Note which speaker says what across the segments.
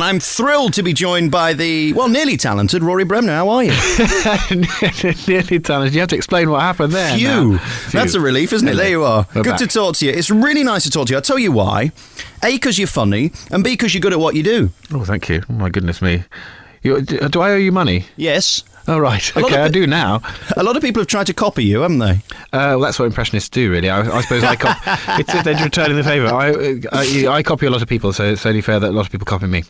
Speaker 1: I'm thrilled to be joined by the, nearly talented Rory Bremner. How are you?
Speaker 2: Nearly talented. You have to explain what happened there.
Speaker 1: Phew. That's a relief, isn't it? There you are. Good to talk to you. It's really nice to talk to you. I'll tell you why. A, because you're funny, and B, because you're good at what you do.
Speaker 2: Oh, thank you. Oh, my goodness me. Do I owe you money?
Speaker 1: Yes.
Speaker 2: Oh, right. Okay, I do now.
Speaker 1: A lot of people have tried to copy you, haven't they?
Speaker 2: Well, that's what impressionists do, really. I suppose I copy. It's if they're returning the favour. I copy a lot of people, so it's only fair that a lot of people copy me.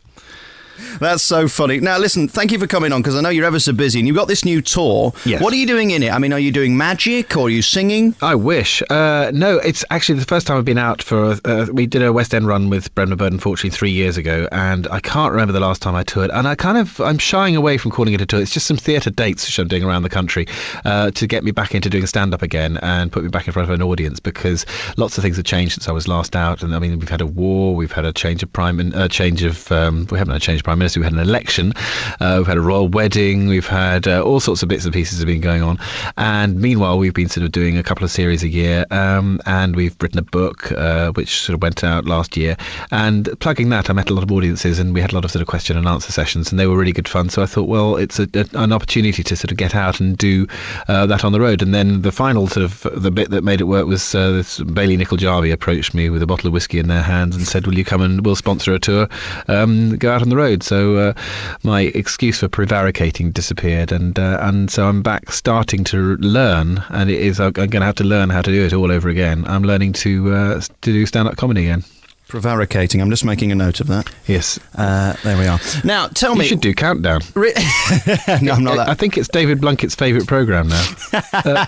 Speaker 1: That's so funny. Now, listen, thank you for coming on, because I know you're ever so busy, and you've got this new tour.
Speaker 2: Yes.
Speaker 1: What are you doing in it? I mean, are you doing magic, or are you singing?
Speaker 2: I wish. No, it's actually the first time I've been out for... we did a West End run with Bremner Bird, unfortunately, 3 years ago, and I can't remember the last time I toured, and I'm shying away from calling it a tour. It's just some theatre dates which I'm doing around the country to get me back into doing stand-up again and put me back in front of an audience, because lots of things have changed since I was last out, and I mean, we've had a war, we've had a change of we haven't had a change of Prime Minister, we had an election, we've had a royal wedding, we've had all sorts of bits and pieces have been going on, and meanwhile we've been sort of doing a couple of series a year, and we've written a book which sort of went out last year, and plugging that I met a lot of audiences, and we had a lot of sort of question and answer sessions, and they were really good fun. So I thought, well, it's an opportunity to sort of get out and do that on the road. And then the final sort of the bit that made it work was this Bailey Nickel Jarvie approached me with a bottle of whiskey in their hands and said, will you come and we'll sponsor a tour, go out on the road. So my excuse for prevaricating disappeared, and so I'm back starting to learn, and I'm going to have to learn how to do it all over again. I'm learning to do stand-up comedy again.
Speaker 1: Prevaricating. I'm just making a note of that.
Speaker 2: Yes.
Speaker 1: There we are. Now, tell me...
Speaker 2: You should do Countdown.
Speaker 1: No, I'm not that.
Speaker 2: I think it's David Blunkett's favourite programme now.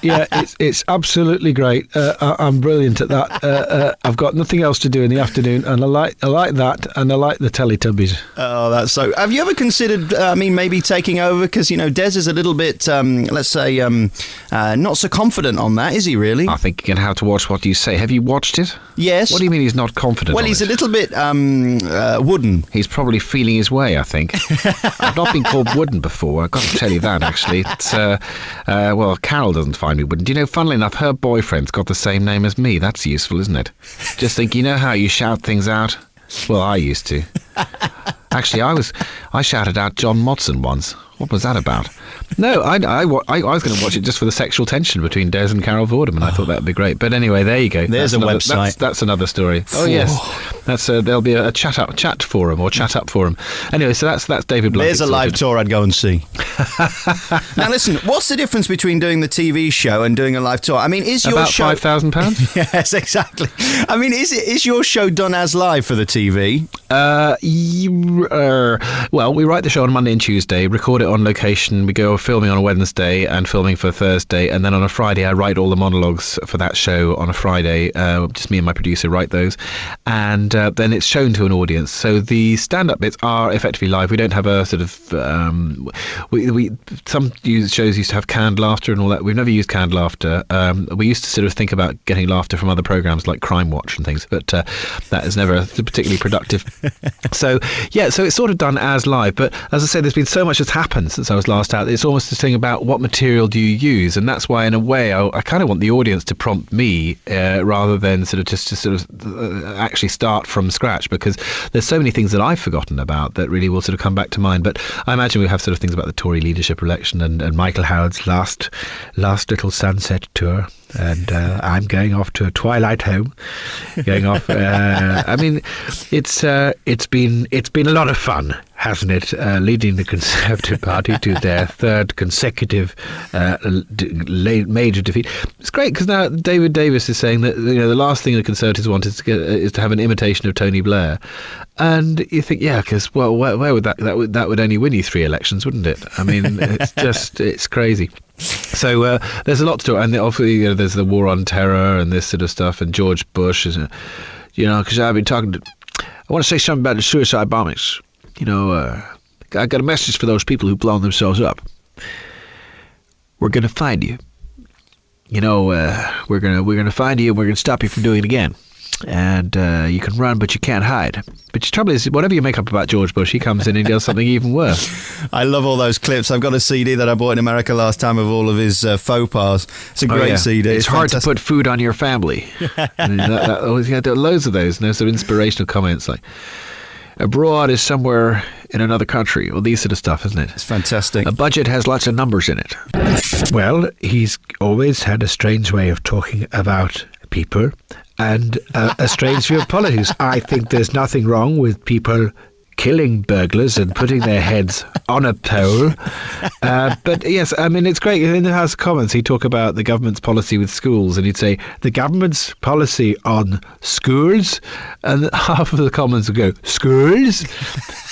Speaker 2: Yeah, it's absolutely great. I'm brilliant at that. I've got nothing else to do in the afternoon, and I like that, and I like the Teletubbies.
Speaker 1: Oh, that's so... Have you ever considered, maybe taking over? Because, Des is a little bit, let's say, not so confident on that, is he really?
Speaker 2: I think you're going to have to watch what you say. Have you watched it?
Speaker 1: Yes.
Speaker 2: What do you mean he's not confident?
Speaker 1: Well, he's a little bit wooden.
Speaker 2: He's probably feeling his way, I think. I've not been called wooden before, I've got to tell you that, actually. It's, well, Carol doesn't find me wooden. Do you know, funnily enough, her boyfriend's got the same name as me. That's useful, isn't it? Just think, how you shout things out? Well, I used to. Actually, I shouted out John Motson once. What was that about? No, I was going to watch it just for the sexual tension between Des and Carol Vorderman. I thought that would be great. But anyway, there you go.
Speaker 1: There's a website.
Speaker 2: That's another story. Oh, yes. That's there'll be a chat forum or chat up forum. Anyway, so that's David Blunkett.
Speaker 1: There's a live tour I'd go and see. Now, listen, what's the difference between doing the TV show and doing a live tour? I mean, is your show...
Speaker 2: About £5,000?
Speaker 1: Yes, exactly. I mean, is your show done as live for the TV?
Speaker 2: Well, we write the show on Monday and Tuesday, record it on location, we go filming on a Wednesday and filming for Thursday, and then on a Friday I write all the monologues for that show on a Friday. Just me and my producer write those, and then it's shown to an audience. So the stand-up bits are effectively live. We don't have a sort of some shows used to have canned laughter and all that. We've never used canned laughter. We used to sort of think about getting laughter from other programs like Crime Watch and things, but that is never particularly productive. So it's sort of done as live, but as I say, there's been so much that's happened since I was last out. It's almost this thing about what material do you use, and that's why in a way I kind of want the audience to prompt me rather than sort of just to sort of actually start from scratch, because there's so many things that I've forgotten about that really will sort of come back to mind. But I imagine we have sort of things about the Tory leadership election and Michael Howard's last little sunset tour. And I'm going off to a twilight home. Going off. I mean, it's been a lot of fun, hasn't it? Leading the Conservative Party to their third consecutive major defeat. It's great because now David Davis is saying that the last thing the Conservatives want is to have an imitation of Tony Blair, and you think, yeah, because well, where would that would only win you 3 elections, wouldn't it? I mean, it's crazy. So there's a lot to do, and obviously there's the war on terror and this sort of stuff, and George Bush is, because I've been talking to. I want to say something about the suicide bombings. I got a message for those people who've blown themselves up. We're going to find you. We're going to find you, and we're going to stop you from doing it again. And you can run, but you can't hide. But the trouble is, whatever you make up about George Bush, he comes in and does something even worse.
Speaker 1: I love all those clips. I've got a CD that I bought in America last time of all of his faux pas. It's a great CD.
Speaker 2: It's hard to put food on your family. And loads of those, and there's some inspirational comments like, abroad is somewhere in another country. Well, these sort of stuff, isn't it?
Speaker 1: It's fantastic.
Speaker 2: A budget has lots of numbers in it. Well, he's always had a strange way of talking about people and a strange view of politics. I think there's nothing wrong with people killing burglars and putting their heads on a pole. But yes, I mean, it's great. In the House of Commons, he'd talk about the government's policy with schools, and he'd say, the government's policy on schools, and half of the Commons would go, schools?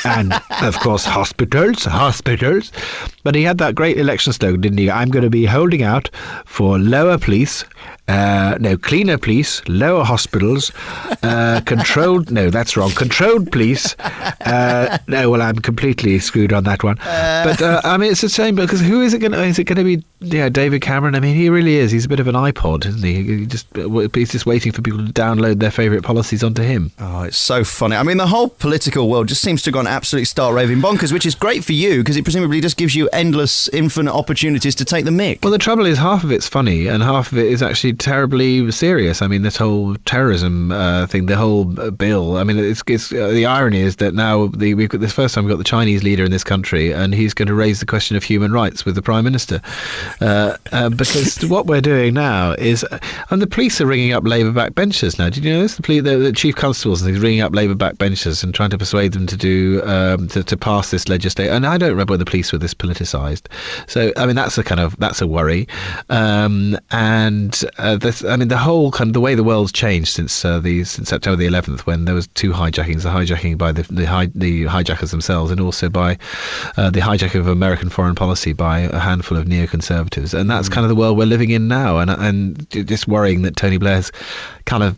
Speaker 2: And, of course, hospitals. But he had that great election slogan, didn't he? I'm going to be holding out for lower police, cleaner police, lower hospitals, controlled police. I'm completely screwed on that one. But I mean, it's a shame because who is it going to? Is it going to be David Cameron? I mean, he really is. He's a bit of an iPod, isn't he? He's just waiting for people to download their favourite policies onto him.
Speaker 1: Oh, it's so funny. I mean, the whole political world just seems to have gone absolutely star-raving bonkers, which is great for you because it presumably just gives you endless, infinite opportunities to take the mick.
Speaker 2: Well, the trouble is half of it's funny and half of it is actually terribly serious. I mean, this whole terrorism thing, the whole bill. I mean, it's the irony is that now we've got this first time we've got the Chinese leader in this country, and he's going to raise the question of human rights with the Prime Minister, because what we're doing now is, and the police are ringing up Labour backbenchers now. Did you know this? The chief constables and he's ringing up Labour backbenchers and trying to persuade them to do to pass this legislation. And I don't remember when the police were this politicised. So I mean, that's a worry. The whole kind of the way the world's changed since September the 11th, when there was two hijackings: the hijacking by the hijackers themselves, and also by the hijacking of American foreign policy by a handful of neoconservatives. And that's kind of the world we're living in now. And just worrying that Tony Blair's kind of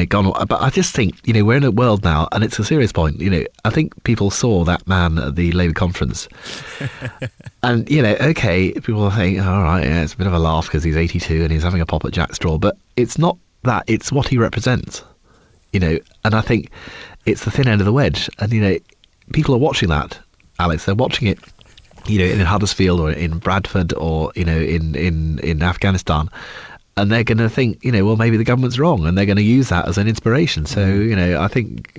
Speaker 2: gone. But I just think we're in a world now, and it's a serious point. I think people saw that man at the Labour conference, and okay, people think, all right, it's a bit of a laugh because he's 82 and he's having a pop at Jack Straw, but it's not that. It's what he represents, and I think it's the thin end of the wedge, and people are watching that, Alex. They're watching it, in Huddersfield or in Bradford or in Afghanistan. And they're going to think, well, maybe the government's wrong, and they're going to use that as an inspiration. So, I think,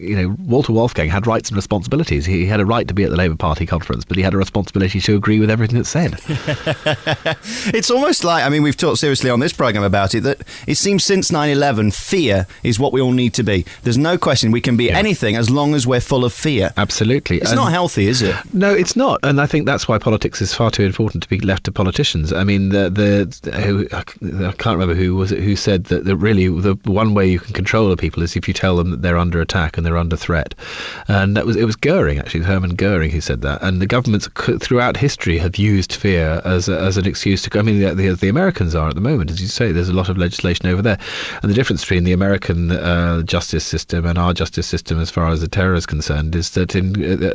Speaker 2: Walter Wolfgang had rights and responsibilities. He had a right to be at the Labour Party conference, but he had a responsibility to agree with everything that's said.
Speaker 1: It's almost like, I mean, we've talked seriously on this programme about it, that it seems since 9/11, fear is what we all need to be. There's no question we can be anything as long as we're full of fear.
Speaker 2: Absolutely.
Speaker 1: It's not healthy, is it?
Speaker 2: No, it's not. And I think that's why politics is far too important to be left to politicians. I mean, I can't remember who said that really the one way you can control the people is if you tell them that they're under attack and they're under threat. And it was Goering, actually, Hermann Goering, who said that. And the governments throughout history have used fear as an excuse to go. I mean, the Americans are at the moment, as you say. There's a lot of legislation over there, and the difference between the American justice system and our justice system, as far as the terror is concerned, is that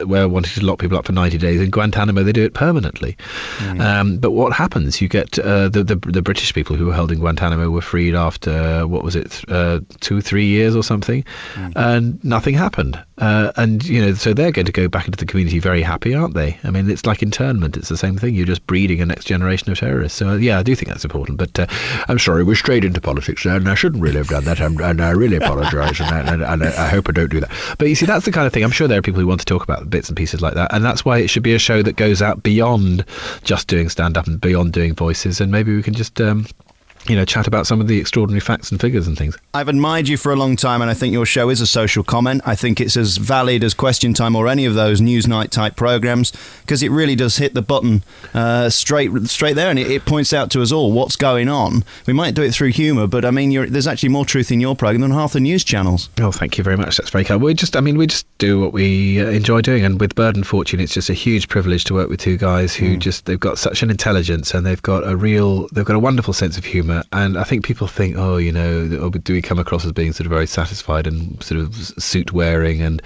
Speaker 2: where wanting to lock people up for 90 days in Guantanamo, they do it permanently. But what happens? You get the British people who were held in Guantanamo were freed after 2-3 years or something, and nothing happened. And so they're going to go back into the community very happy, aren't they? I mean, it's like internment. It's the same thing. You're just breeding a next generation of terrorists. So yeah, I do think that's important. But I'm sorry, we're straight into politics there, and I shouldn't really have done that. And I really apologise, and I hope I don't do that. But you see, that's the kind of thing. I'm sure there are people who want to talk about bits and pieces like that, and that's why it should be a show that goes out beyond just doing stand-up and beyond doing voices, and maybe we can just chat about some of the extraordinary facts and figures and things.
Speaker 1: I've admired you for a long time, and I think your show is a social comment. I think it's as valid as Question Time or any of those Newsnight type programmes, because it really does hit the button straight there, and it points out to us all what's going on. We might do it through humour, but I mean, there's actually more truth in your programme than half the news channels.
Speaker 2: Oh, thank you very much. That's very kind. We just do what we enjoy doing, and with Bird and Fortune, it's just a huge privilege to work with two guys who they've got such an intelligence, and they've got a wonderful sense of humour. And I think people think, do we come across as being sort of very satisfied and sort of suit wearing and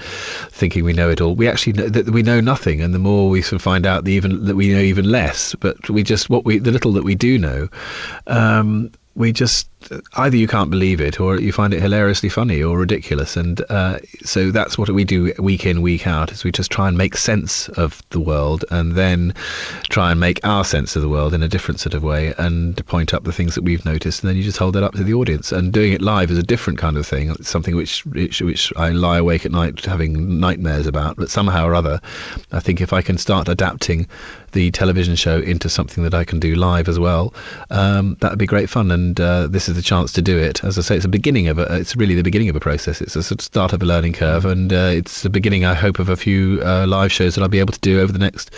Speaker 2: thinking we know it all? We actually know that we know nothing, and the more we sort of find out, that we know even less. But the little that we do know, we just either you can't believe it or you find it hilariously funny or ridiculous. And so that's what we do week in, week out, is we just try and make sense of the world and then try and make our sense of the world in a different sort of way and point up the things that we've noticed, and then you just hold it up to the audience. And doing it live is a different kind of thing. It's something which I lie awake at night having nightmares about, but somehow or other I think if I can start adapting the television show into something that I can do live as well, that would be great fun. And this is the chance to do it. As I say, it's really the beginning of a process. It's a sort of start of a learning curve, and it's the beginning, I hope, of a few live shows that I'll be able to do over the next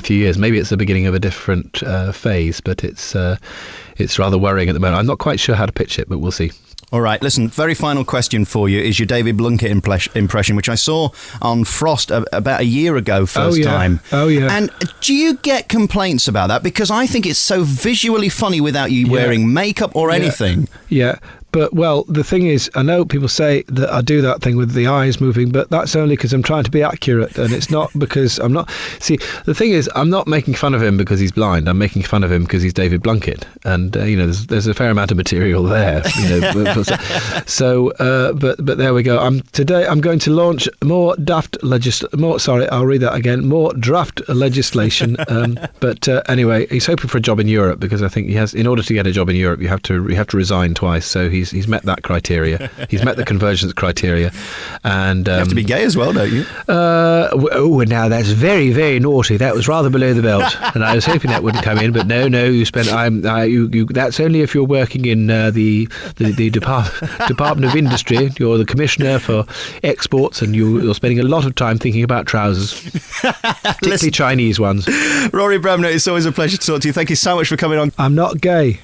Speaker 2: few years. Maybe it's the beginning of a different phase, but it's rather worrying at the moment. I'm not quite sure how to pitch it, but we'll see.
Speaker 1: All right, listen, very final question for you is your David Blunkett impression, which I saw on Frost about a year ago, first time.
Speaker 2: Oh, yeah.
Speaker 1: And do you get complaints about that? Because I think it's so visually funny without you wearing makeup or anything.
Speaker 3: Yeah. But, well, the thing is, I know people say that I do that thing with the eyes moving, but that's only because I'm trying to be accurate, and it's not because I'm not... See, the thing is, I'm not making fun of him because he's blind. I'm making fun of him because he's David Blunkett. And, there's a fair amount of material there. So, but there we go. Today I'm going to launch more draft legislation. But anyway, he's hoping for a job in Europe, because I think he has... In order to get a job in Europe, you have to resign twice. So he's met that criteria. He's met the convergence criteria, and
Speaker 1: you have to be gay as well, don't you?
Speaker 3: Now that's very, very naughty. That was rather below the belt, and I was hoping that wouldn't come in. But no, you spent. That's only if you're working in the Department of Industry. You're the commissioner for exports, and you're spending a lot of time thinking about trousers, particularly Chinese ones.
Speaker 1: Rory Bremner, it's always a pleasure to talk to you. Thank you so much for coming on.
Speaker 3: I'm not gay.